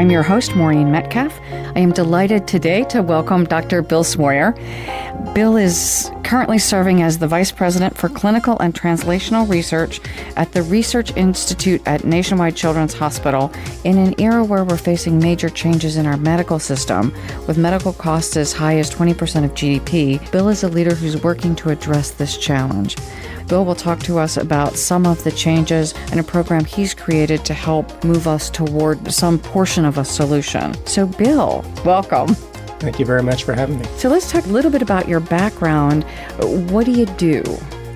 I'm your host, Maureen Metcalf. I am delighted today to welcome Dr. Bill Smoyer. Bill is currently serving as the Vice President for Clinical and Translational Research at the Research Institute at Nationwide Children's Hospital in an era where we're facing major changes in our medical system, with medical costs as high as 20% of GDP. Bill is a leader who's working to address this challenge. Bill will talk to us about some of the changes and a program he's created to help move us toward some portion of a solution. So, Bill, welcome. Thank you very much for having me. So let's talk a little bit about your background. What do you do?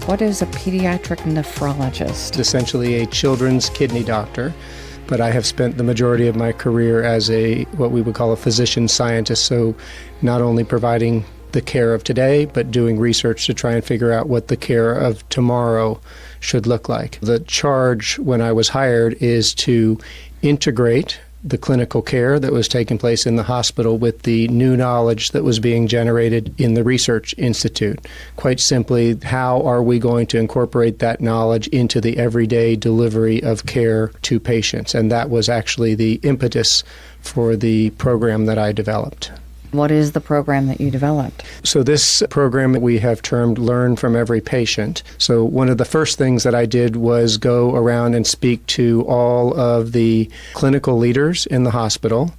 What is a pediatric nephrologist? Essentially a children's kidney doctor, but I have spent the majority of my career as what we would call a physician scientist, so not only providing the care of today, but doing research to try and figure out what the care of tomorrow should look like. The charge when I was hired is to integrate the clinical care that was taking place in the hospital with the new knowledge that was being generated in the Research Institute. Quite simply, how are we going to incorporate that knowledge into the everyday delivery of care to patients? And that was actually the impetus for the program that I developed. What is the program that you developed? So this program we have termed Learn from Every Patient. So one of the first things that I did was go around and speak to all of the clinical leaders in the hospital.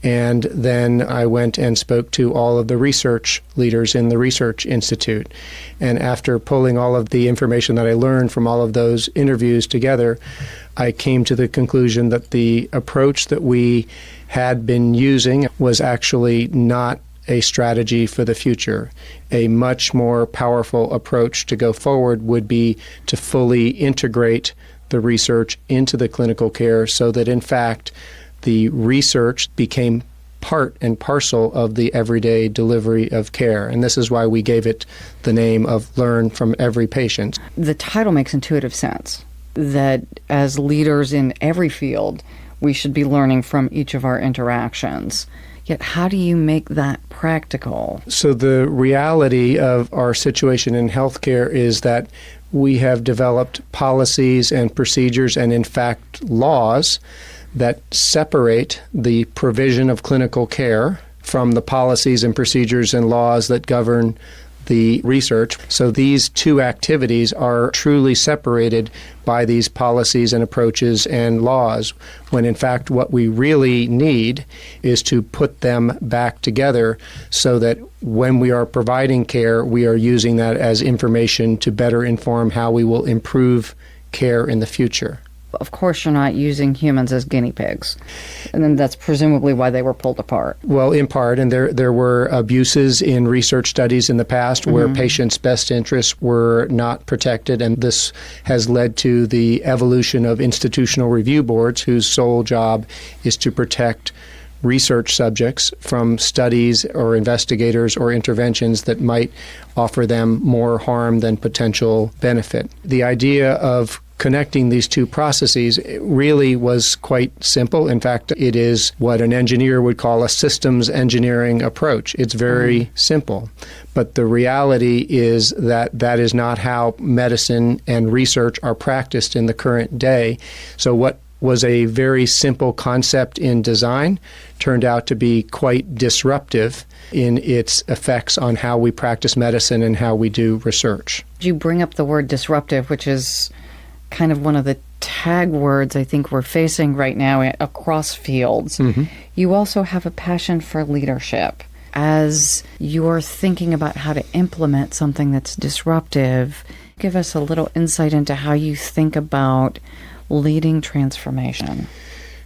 And then I went and spoke to all of the research leaders in the Research Institute. And after pulling all of the information that I learned from all of those interviews together, I came to the conclusion that the approach that we had been using was actually not a strategy for the future. A much more powerful approach to go forward would be to fully integrate the research into the clinical care so that, in fact, the research became part and parcel of the everyday delivery of care. And this is why we gave it the name of Learn from Every Patient. The title makes intuitive sense, that as leaders in every field, we should be learning from each of our interactions. Yet how do you make that practical? So the reality of our situation in healthcare is that we have developed policies and procedures and, in fact, laws that separate the provision of clinical care from the policies and procedures and laws that govern the research. So these two activities are truly separated by these policies and approaches and laws, when in fact what we really need is to put them back together so that when we are providing care, we are using that as information to better inform how we will improve care in the future. Of course, you're not using humans as guinea pigs. And then that's presumably why they were pulled apart. Well, in part, and there were abuses in research studies in the past where patients' best interests were not protected, and this has led to the evolution of institutional review boards whose sole job is to protect research subjects from studies or investigators or interventions that might offer them more harm than potential benefit. The idea of connecting these two processes really was quite simple. In fact, it is what an engineer would call a systems engineering approach. It's very simple. But the reality is that that is not how medicine and research are practiced in the current day. So what was a very simple concept in design turned out to be quite disruptive in its effects on how we practice medicine and how we do research. You bring up the word disruptive, which is kind of one of the tag words I think we're facing right now across fields. You also have a passion for leadership. As you're thinking about how to implement something that's disruptive, give us a little insight into how you think about leading transformation.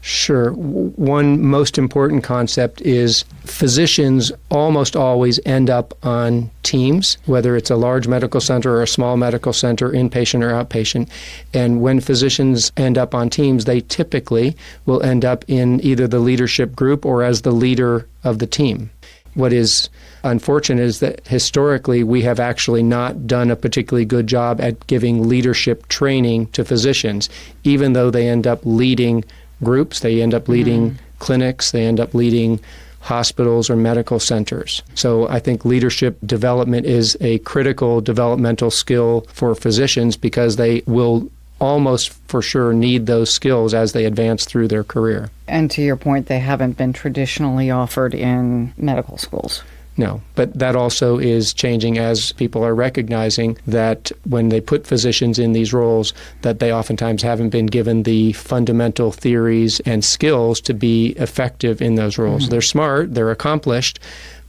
Sure. One most important concept is physicians almost always end up on teams, whether it's a large medical center or a small medical center, inpatient or outpatient. And when physicians end up on teams, they typically will end up in either the leadership group or as the leader of the team. What is unfortunate is that historically we have actually not done a particularly good job at giving leadership training to physicians, even though they end up leading groups, they end up leading clinics, they end up leading hospitals or medical centers. So I think leadership development is a critical developmental skill for physicians because they will almost for sure need those skills as they advance through their career. And to your point, they haven't been traditionally offered in medical schools. No, but that also is changing as people are recognizing that when they put physicians in these roles, that they oftentimes haven't been given the fundamental theories and skills to be effective in those roles. Mm-hmm. They're smart, they're accomplished,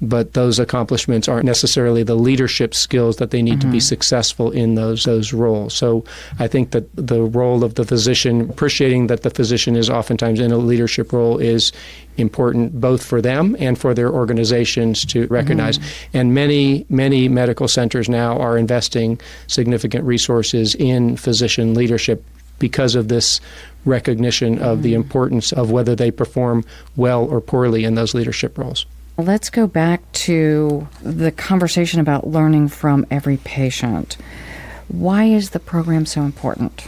but those accomplishments aren't necessarily the leadership skills that they need to be successful in those roles. So I think that the role of the physician, appreciating that the physician is oftentimes in a leadership role, is important both for them and for their organizations to recognize. And many medical centers now are investing significant resources in physician leadership because of this recognition of the importance of whether they perform well or poorly in those leadership roles. Let's go back to the conversation about learning from every patient. Why is the program so important?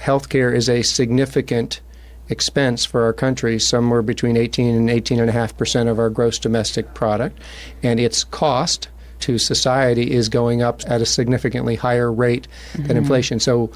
Healthcare is a significant expense for our country, somewhere between 18 and 18.5% of our gross domestic product, and its cost to society is going up at a significantly higher rate than inflation. So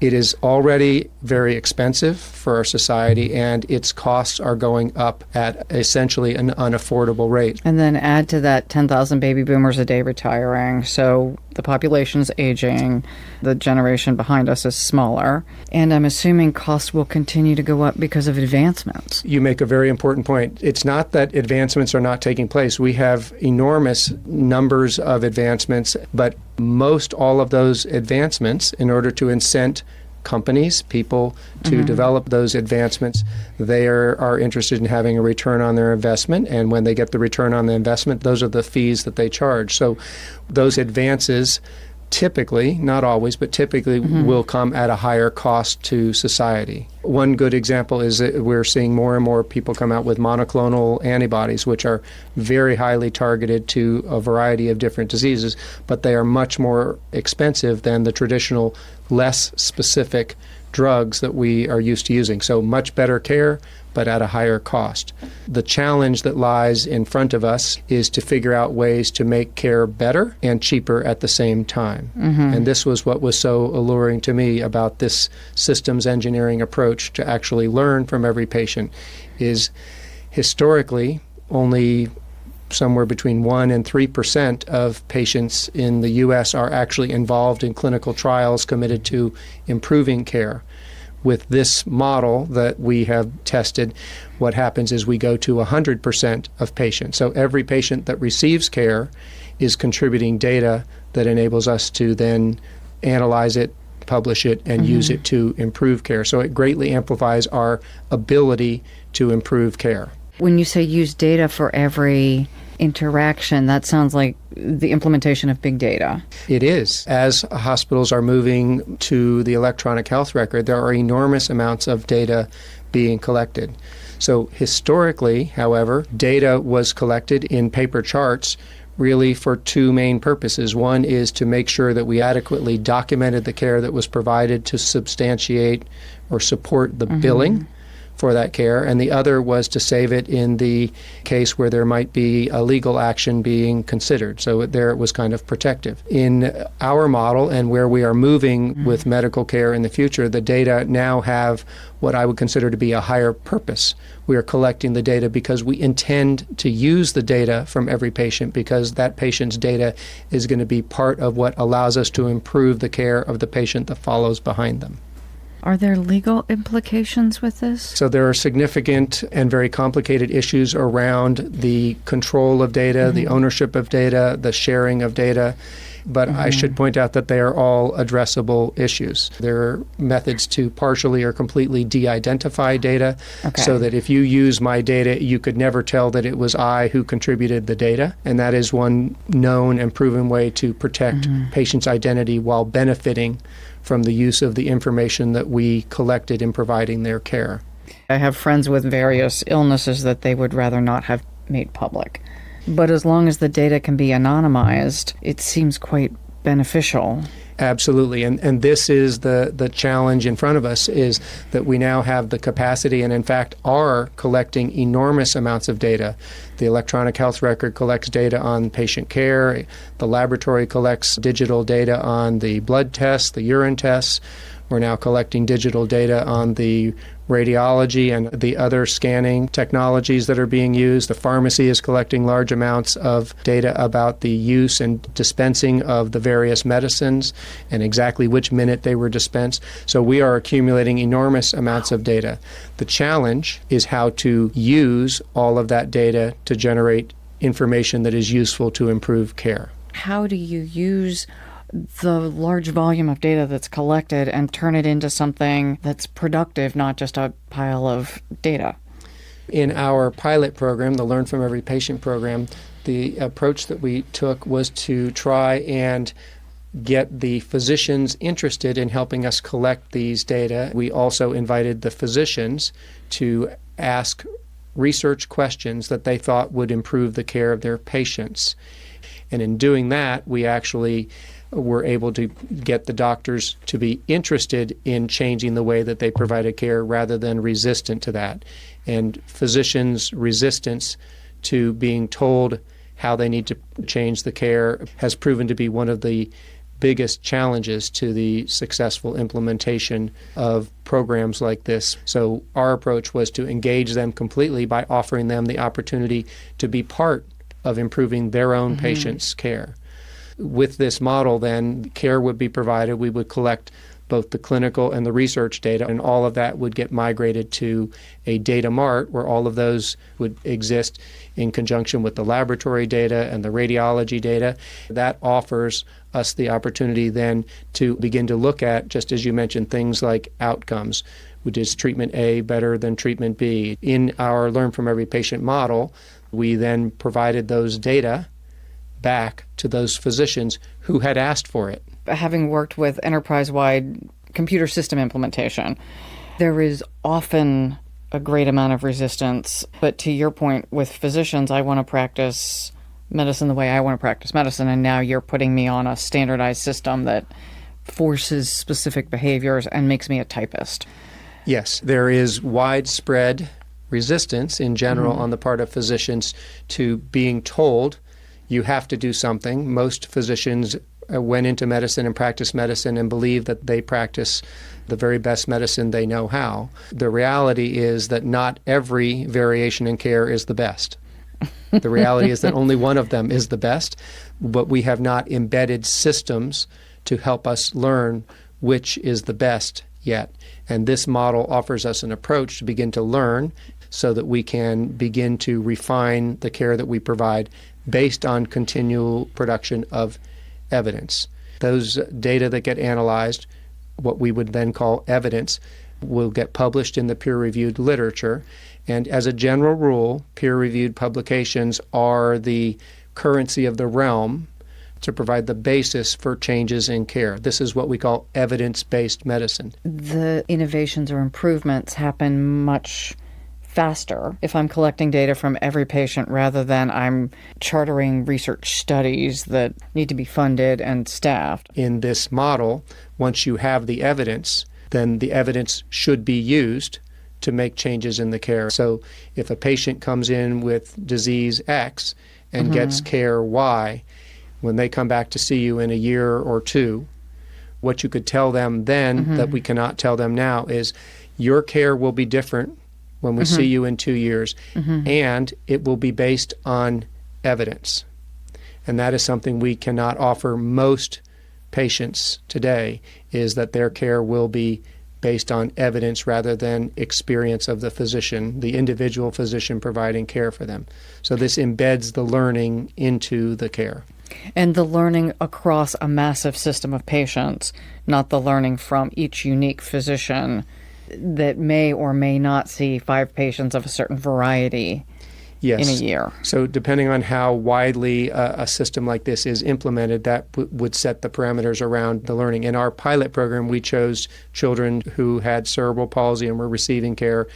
it is already very expensive for our society, and its costs are going up at essentially an unaffordable rate. And then add to that 10,000 baby boomers a day retiring, so the population's aging, the generation behind us is smaller, and I'm assuming costs will continue to go up because of advancements. You make a very important point. It's not that advancements are not taking place. We have enormous numbers of advancements, but most all of those advancements, in order to incent companies, people to develop those advancements, they are interested in having a return on their investment, and when they get the return on the investment, those are the fees that they charge. So those advances typically, not always, but typically will come at a higher cost to society. One good example is that we're seeing more and more people come out with monoclonal antibodies, which are very highly targeted to a variety of different diseases, but they are much more expensive than the traditional, less specific drugs that we are used to using. So much better care, but at a higher cost. The challenge that lies in front of us is to figure out ways to make care better and cheaper at the same time. And this was what was so alluring to me about this systems engineering approach to actually learn from every patient. Is historically only somewhere between 1% and 3% of patients in the U.S. are actually involved in clinical trials committed to improving care. With this model that we have tested, what happens is we go to 100% of patients. So every patient that receives care is contributing data that enables us to then analyze it, publish it, and use it to improve care. So it greatly amplifies our ability to improve care. When you say use data for every interaction, that sounds like the implementation of big data. It is. As hospitals are moving to the electronic health record, there are enormous amounts of data being collected. So historically, however, data was collected in paper charts really for two main purposes. One is to make sure that we adequately documented the care that was provided to substantiate or support the billing for that care, and the other was to save it in the case where there might be a legal action being considered. So there it was kind of protective. In our model and where we are moving with medical care in the future, the data now have what I would consider to be a higher purpose. We are collecting the data because we intend to use the data from every patient, because that patient's data is going to be part of what allows us to improve the care of the patient that follows behind them. Are there legal implications with this? So there are significant and very complicated issues around the control of data, the ownership of data, the sharing of data. But I should point out that they are all addressable issues. There are methods to partially or completely de-identify data so that if you use my data, you could never tell that it was I who contributed the data. And that is one known and proven way to protect patients' identity while benefiting from the use of the information that we collected in providing their care. I have friends with various illnesses that they would rather not have made public. But as long as the data can be anonymized, it seems quite beneficial. Absolutely. And this is the challenge in front of us, is that we now have the capacity and, in fact, are collecting enormous amounts of data. The electronic health record collects data on patient care. The laboratory collects digital data on the blood tests, the urine tests. We're now collecting digital data on the radiology and the other scanning technologies that are being used. The pharmacy is collecting large amounts of data about the use and dispensing of the various medicines and exactly which minute they were dispensed. So we are accumulating enormous amounts of data. The challenge is how to use all of that data to generate information that is useful to improve care. How do you use the large volume of data that's collected and turn it into something that's productive, not just a pile of data? In our pilot program, the Learn from Every Patient program, the approach that we took was to try and get the physicians interested in helping us collect these data. We also invited the physicians to ask research questions that they thought would improve the care of their patients. And in doing that, we actually were able to get the doctors to be interested in changing the way that they provided care rather than resistant to that. And physicians' resistance to being told how they need to change the care has proven to be one of the biggest challenges to the successful implementation of programs like this. So our approach was to engage them completely by offering them the opportunity to be part of improving their own patients' care. With this model, then, care would be provided. We would collect both the clinical and the research data, and all of that would get migrated to a data mart where all of those would exist in conjunction with the laboratory data and the radiology data. That offers us the opportunity then to begin to look at, just as you mentioned, things like outcomes. Is treatment A better than treatment B? In our Learn from Every Patient model, we then provided those data back to those physicians who had asked for it. Having worked with enterprise-wide computer system implementation, there is often a great amount of resistance. But to your point, with physicians, I want to practice medicine the way I want to practice medicine, and now you're putting me on a standardized system that forces specific behaviors and makes me a typist. Yes, there is widespread resistance in general on the part of physicians to being told you have to do something. Most physicians went into medicine and practiced medicine and believe that they practice the very best medicine they know how. The reality is that not every variation in care is the best. The reality is that only one of them is the best, but we have not embedded systems to help us learn which is the best yet. And this model offers us an approach to begin to learn so that we can begin to refine the care that we provide based on continual production of evidence. Those data that get analyzed, what we would then call evidence, will get published in the peer-reviewed literature. And as a general rule, peer-reviewed publications are the currency of the realm to provide the basis for changes in care. This is what we call evidence-based medicine. The innovations or improvements happen much faster if I'm collecting data from every patient rather than I'm chartering research studies that need to be funded and staffed. In this model, once you have the evidence, then the evidence should be used to make changes in the care. So if a patient comes in with disease X and gets care Y, when they come back to see you in a year or two, what you could tell them then that we cannot tell them now is your care will be different when we see you in 2 years, and it will be based on evidence. And that is something we cannot offer most patients today, is that their care will be based on evidence rather than experience of the physician, the individual physician providing care for them. So this embeds the learning into the care. And the learning across a massive system of patients, not the learning from each unique physician that may or may not see 5 patients of a certain variety in a year. So depending on how widely a system like this is implemented, that would set the parameters around the learning. In our pilot program, we chose children who had cerebral palsy and were receiving care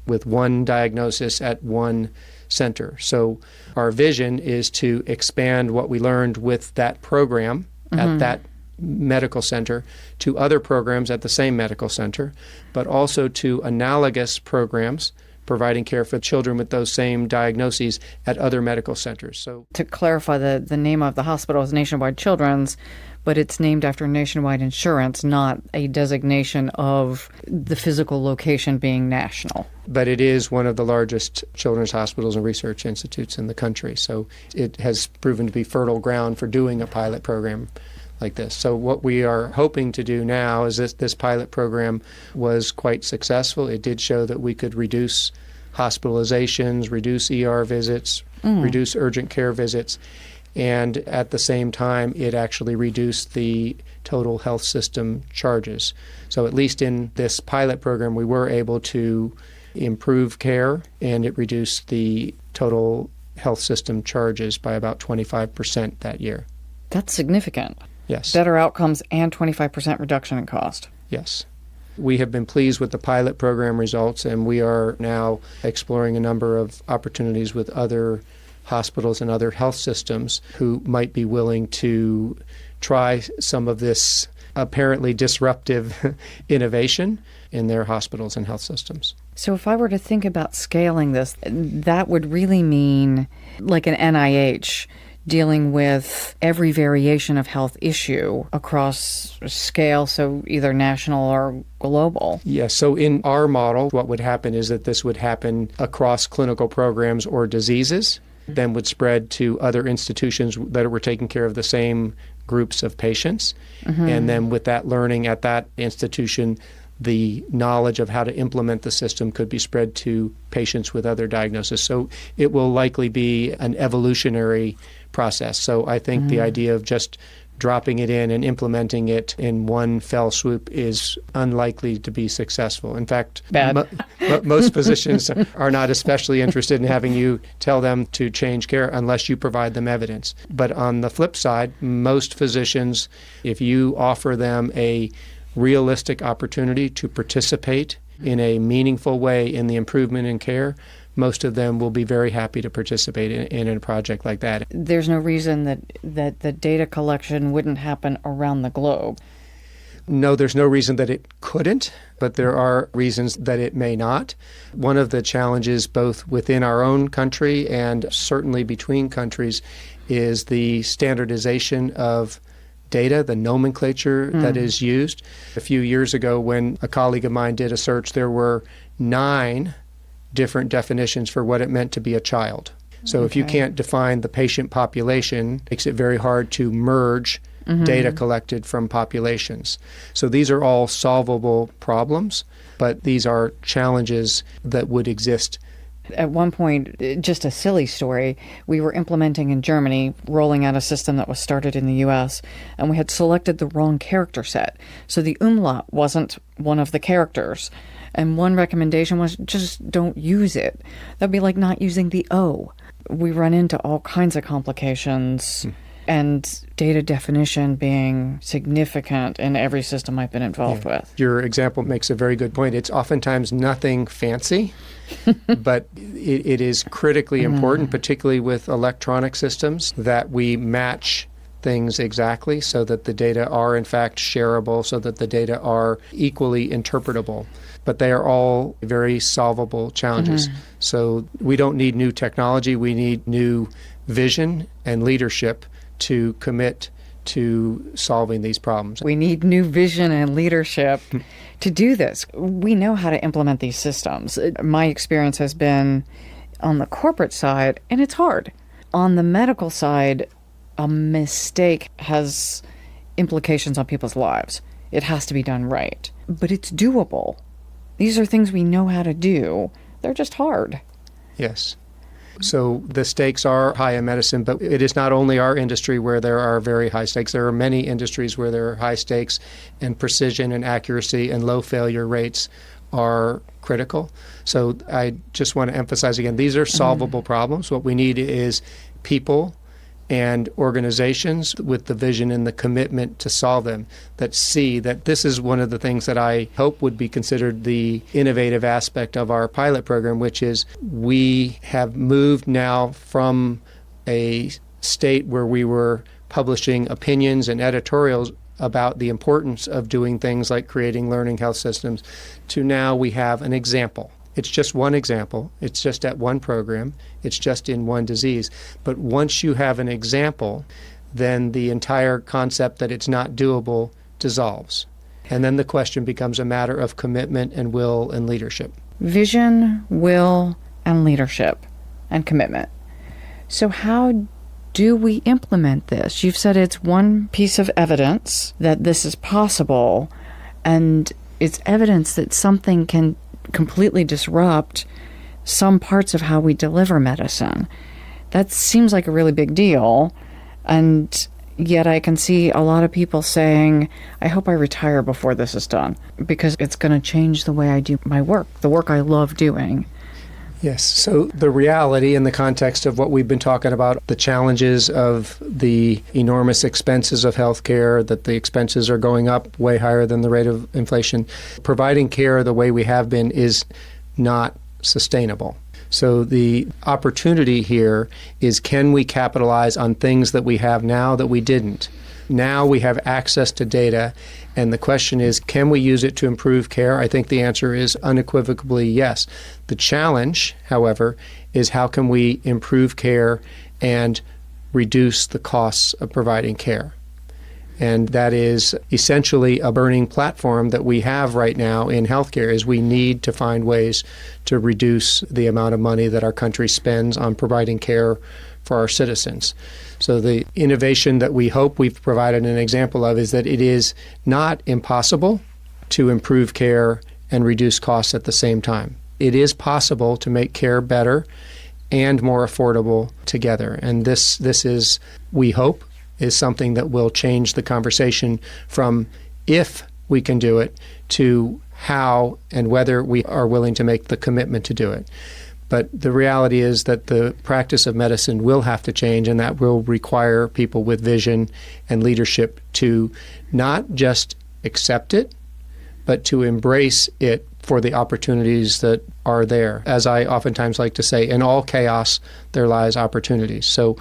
with one diagnosis at one center. So our vision is to expand what we learned with that program at that medical center to other programs at the same medical center, but also to analogous programs providing care for children with those same diagnoses at other medical centers. So, to clarify, the name of the hospital is Nationwide Children's, but it's named after Nationwide Insurance, not a designation of the physical location being national. But it is one of the largest children's hospitals and research institutes in the country. So it has proven to be fertile ground for doing a pilot program like this. So what we are hoping to do now is this pilot program was quite successful. It did show that we could reduce hospitalizations, reduce ER visits, reduce urgent care visits, and at the same time, it actually reduced the total health system charges. So at least in this pilot program, we were able to improve care, and it reduced the total health system charges by about 25% that year. That's significant. Yes. Better outcomes and 25% reduction in cost. Yes. We have been pleased with the pilot program results, and we are now exploring a number of opportunities with other hospitals and other health systems who might be willing to try some of this apparently disruptive innovation in their hospitals and health systems. So if I were to think about scaling this, that would really mean like an NIH dealing with every variation of health issue across scale, so either national or global. Yes, so in our model, what would happen is that this would happen across clinical programs or diseases, then would spread to other institutions that were taking care of the same groups of patients. And then with that learning at that institution, the knowledge of how to implement the system could be spread to patients with other diagnoses. So it will likely be an evolutionary process. So I think the idea of just dropping it in and implementing it in one fell swoop is unlikely to be successful. In fact, most physicians are not especially interested in having you tell them to change care unless you provide them evidence. But on the flip side, most physicians, if you offer them a realistic opportunity to participate in a meaningful way in the improvement in care, most of them will be very happy to participate in a project like that. There's no reason that the data collection wouldn't happen around the globe. No, there's no reason that it couldn't, but there are reasons that it may not. One of the challenges both within our own country and certainly between countries is the standardization of data, the nomenclature that is used. A few years ago, when a colleague of mine did a search, there were 9 different definitions for what it meant to be a child. So if you can't define the patient population, it makes it very hard to merge data collected from populations. So these are all solvable problems, but these are challenges that would exist. At one point, just a silly story, we were implementing in Germany, rolling out a system that was started in the U.S., and we had selected the wrong character set. So the umlaut wasn't one of the characters. And one recommendation was just don't use it. That'd be like not using the O. We run into all kinds of complications, and data definition being significant in every system I've been involved with. Your example makes a very good point. It's oftentimes nothing fancy, but it is critically important, particularly with electronic systems, that we match things exactly so that the data are in fact shareable, so that the data are equally interpretable. But they are all very solvable challenges. So we don't need new technology. We need new vision and leadership to commit to solving these problems. We need new vision and leadership to do this. We know how to implement these systems. My experience has been on the corporate side, and it's hard. On the medical side, a mistake has implications on people's lives. It has to be done right. But it's doable. These are things we know how to do. They're just hard. Yes. So the stakes are high in medicine, but it is not only our industry where there are very high stakes. There are many industries where there are high stakes, and precision and accuracy and low failure rates are critical. So I just want to emphasize again, these are solvable problems. What we need is people and organizations with the vision and the commitment to solve them, that see that this is one of the things that I hope would be considered the innovative aspect of our pilot program, which is we have moved now from a state where we were publishing opinions and editorials about the importance of doing things like creating learning health systems to now we have an example. It's just one example. It's just at one program. It's just in one disease. But once you have an example, then the entire concept that it's not doable dissolves. And then the question becomes a matter of commitment and will and leadership. Vision, will, and leadership and commitment. So how do we implement this? You've said it's one piece of evidence that this is possible, and it's evidence that something can completely disrupt some parts of how we deliver medicine. That seems like a really big deal, and yet I can see a lot of people saying, I hope I retire before this is done, because it's going to change the way I do my work, the work I love doing. Yes. So the reality in the context of what we've been talking about, the challenges of the enormous expenses of healthcare, that the expenses are going up way higher than the rate of inflation, providing care the way we have been is not sustainable. So the opportunity here is, can we capitalize on things that we have now that we didn't? Now we have access to data, and the question is, can we use it to improve care? I think the answer is unequivocally yes. The challenge, however, is how can we improve care and reduce the costs of providing care? And that is essentially a burning platform that we have right now in healthcare, is we need to find ways to reduce the amount of money that our country spends on providing care for our citizens. So the innovation that we hope we've provided an example of is that it is not impossible to improve care and reduce costs at the same time. It is possible to make care better and more affordable together. And this is, we hope, is something that will change the conversation from if we can do it to how and whether we are willing to make the commitment to do it. But the reality is that the practice of medicine will have to change, and that will require people with vision and leadership to not just accept it, but to embrace it for the opportunities that are there. As I oftentimes like to say, in all chaos, there lies opportunities. So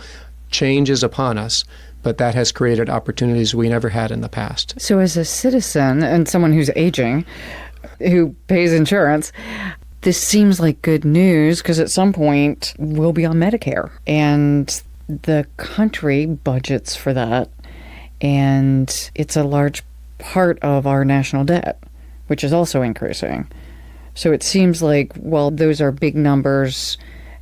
change is upon us, but that has created opportunities we never had in the past. So as a citizen and someone who's aging, who pays insurance, this seems like good news, because at some point we'll be on Medicare, and the country budgets for that, and it's a large part of our national debt, which is also increasing. So it seems like, while those are big numbers,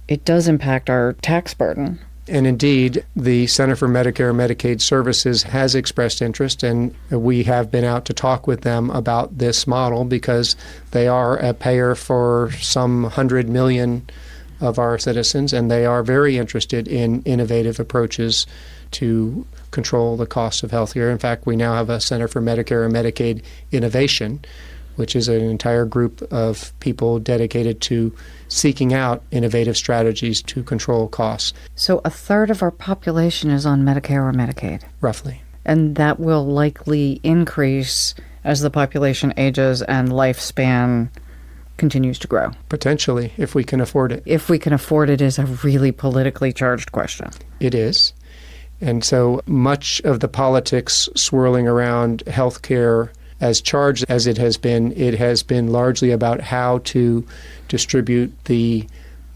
it does impact our tax burden. And indeed, the Center for Medicare and Medicaid Services has expressed interest, and we have been out to talk with them about this model, because they are a payer for some 100 million of our citizens, and they are very interested in innovative approaches to control the cost of healthcare. In fact, we now have a Center for Medicare and Medicaid Innovation, which is an entire group of people dedicated to seeking out innovative strategies to control costs. So a third of our population is on Medicare or Medicaid. Roughly. And that will likely increase as the population ages and lifespan continues to grow. Potentially, if we can afford it. If we can afford it is a really politically charged question. It is. And so much of the politics swirling around healthcare, as charged as it has been largely about how to distribute the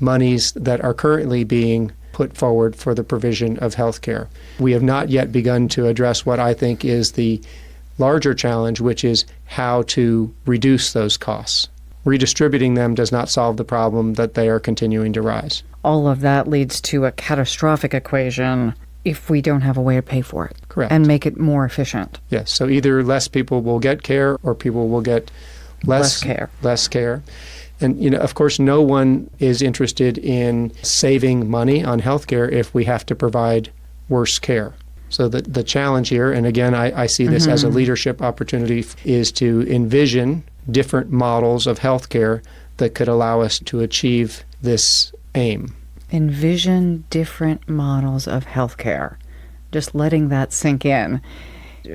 monies that are currently being put forward for the provision of health care. We have not yet begun to address what I think is the larger challenge, which is how to reduce those costs. Redistributing them does not solve the problem that they are continuing to rise. All of that leads to a catastrophic equation if we don't have a way to pay for it. Correct. And make it more efficient. Yes. So either less people will get care, or people will get less care. And, of course, no one is interested in saving money on healthcare if we have to provide worse care. So the challenge here, and again, I see this as a leadership opportunity, is to envision different models of healthcare that could allow us to achieve this aim. Envision different models of healthcare. Just letting that sink in.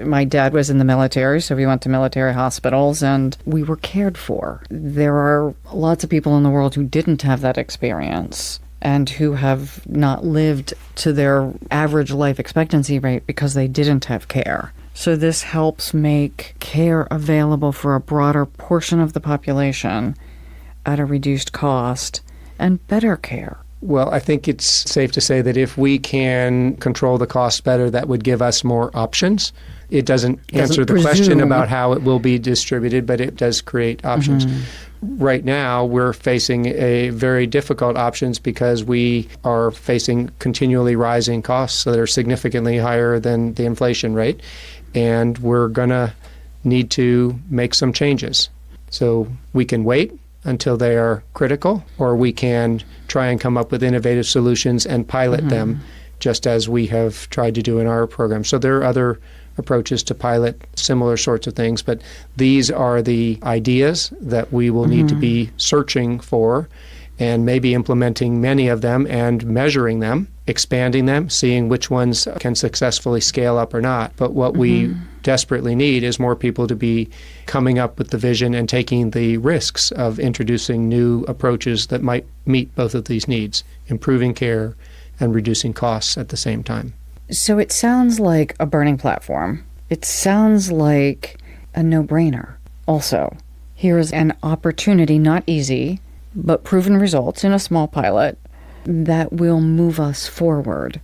My dad was in the military, so we went to military hospitals, and we were cared for. There are lots of people in the world who didn't have that experience and who have not lived to their average life expectancy rate because they didn't have care. So this helps make care available for a broader portion of the population at a reduced cost and better care. Well, I think it's safe to say that if we can control the costs better, that would give us more options. It doesn't answer the question about how it will be distributed, but it does create options. Right now, we're facing a very difficult options because we are facing continually rising costs that are significantly higher than the inflation rate, and we're going to need to make some changes. So we can wait until they are critical, or we can try and come up with innovative solutions and pilot them, just as we have tried to do in our program. So there are other approaches to pilot similar sorts of things, but these are the ideas that we will need to be searching for and maybe implementing many of them and measuring them, expanding them, seeing which ones can successfully scale up or not. But what we desperately need is more people to be coming up with the vision and taking the risks of introducing new approaches that might meet both of these needs, improving care and reducing costs at the same time. So it sounds like a burning platform. It sounds like a no-brainer. Also, here's an opportunity, not easy, but proven results in a small pilot that will move us forward.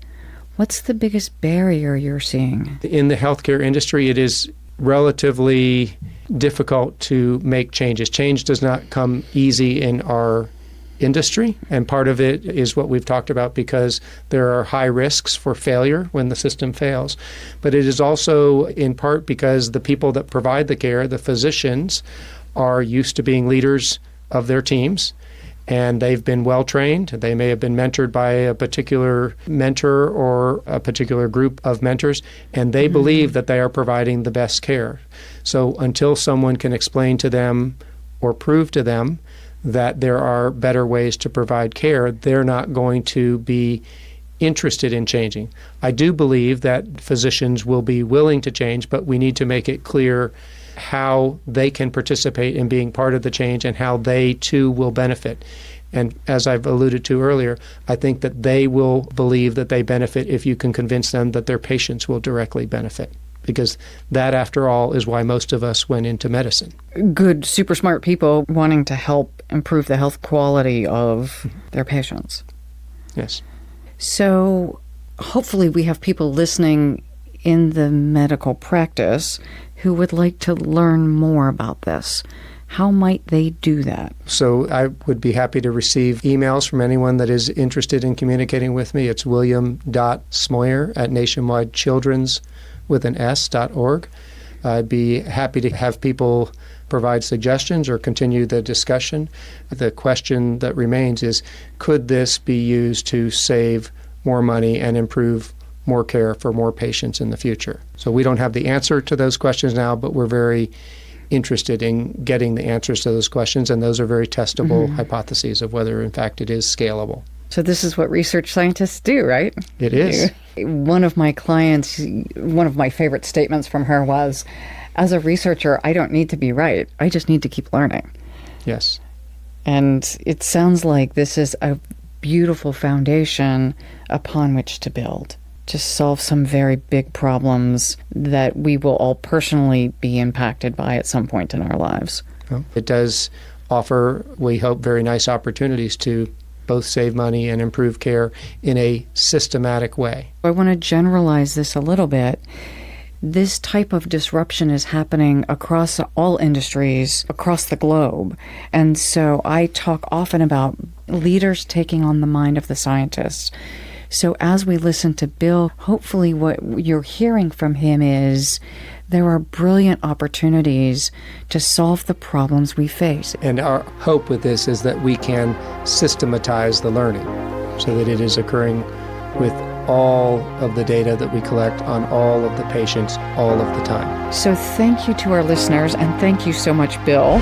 What's the biggest barrier you're seeing? In the healthcare industry, it is relatively difficult to make changes. Change does not come easy in our industry, and part of it is what we've talked about because there are high risks for failure when the system fails. But it is also in part because the people that provide the care, the physicians, are used to being leaders of their teams, and they've been well trained. They may have been mentored by a particular mentor or a particular group of mentors, and they believe that they are providing the best care. So until someone can explain to them or prove to them that there are better ways to provide care, they're not going to be interested in changing. I do believe that physicians will be willing to change, but we need to make it clear how they can participate in being part of the change and how they too will benefit. And as I've alluded to earlier, I think that they will believe that they benefit if you can convince them that their patients will directly benefit. Because that, after all, is why most of us went into medicine. Good, super smart people wanting to help improve the health quality of their patients. Yes. So hopefully we have people listening in the medical practice who would like to learn more about this. How might they do that? So I would be happy to receive emails from anyone that is interested in communicating with me. It's william.smoyer@nationwidechildren's.org. I'd be happy to have people provide suggestions or continue the discussion. The question that remains is, could this be used to save more money and improve more care for more patients in the future? So we don't have the answer to those questions now, but we're very interested in getting the answers to those questions, and those are very testable hypotheses of whether, in fact, it is scalable. So this is what research scientists do, right? It is. One of my clients, one of my favorite statements from her was, as a researcher, I don't need to be right. I just need to keep learning. Yes. And it sounds like this is a beautiful foundation upon which to build, to solve some very big problems that we will all personally be impacted by at some point in our lives. Well, it does offer, we hope, very nice opportunities to both save money and improve care in a systematic way. I want to generalize this a little bit. This type of disruption is happening across all industries, across the globe. And so I talk often about leaders taking on the mind of the scientists. So as we listen to Bill, hopefully what you're hearing from him is there are brilliant opportunities to solve the problems we face. And our hope with this is that we can systematize the learning so that it is occurring with all of the data that we collect on all of the patients all of the time. So thank you to our listeners, and thank you so much, Bill.